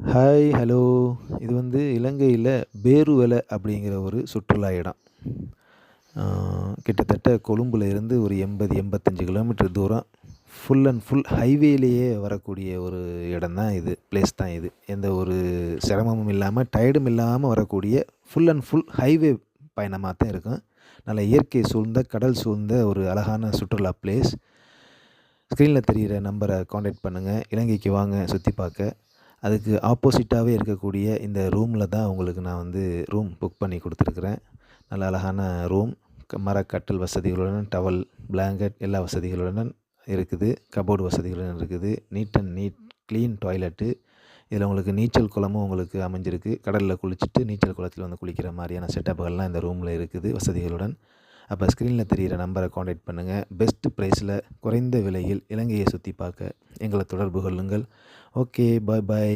Hi, hello. இது இலங்கையில பேருவல அப்படிங்கிற ஒரு சுற்றுலா இடம். ஆ கிட்டத்தட்ட கொழும்புல இருந்து ஒரு 80, 85 கிலோமீட்டர் தூரம் ஃபுல் அண்ட் ஃபுல் ஹைவேலேயே வரக்கூடிய ஒரு இடம் தான் இது. பிளேஸ் தான் இது. எந்த ஒரு சிரமமும் இல்லாம, டயர்டும் இல்லாம வரக்கூடிய ஃபுல் அண்ட் ஃபுல் ஹைவே பயணமா தான் இருக்கும். நல்ல இயற்கை சூழ்ந்த, கடல் சூழ்ந்த ஒரு அழகான சுற்றுலா பிளேஸ். ஸ்க்ரீன்ல தெரியிற நம்பர கான்டாக்ட் பண்ணுங்க. இலங்கைக்கு வாங்க சுத்தி பார்க்க. அதுக்கு ஆப்போசிட்டாவே இருக்கக்கூடிய இந்த ரூம்ல தான் உங்களுக்கு நான் ரூம் புக் பண்ணி குடுத்துருக்கிறேன். நல்ல அழகான ரூம். மரக்கட்டில் வசதிகளுடன், டவல், பிளாங்கெட் எல்லா வசதிகளுடன் இருக்குது. கபோர்டு வசதிகளுடன் இருக்குது. Neat and neat clean toilet. இதில உங்களுக்கு நீச்சல் குளமும் உங்களுக்கு அமைஞ்சிருக்கு. கடல்ல குளிச்சுட்டு நீச்சல் குளத்தில குளிக்கிற மாரியான செட்டப்புகள்லாம் இந்த ரூம்ல இருக்குது வசதிகளுடன். அப்ப ஸ்க்ரீன்ல தெரியிற நம்பர கான்டாக்ட் பண்ணுங்க. பெஸ்ட் பிரைஸ்ல குறைந்த விலையில் இலங்கையை சுத்தி பார்க்க எங்கள தொடர்பு கொள்ளுங்கள். ஓகே. பாய் பாய்.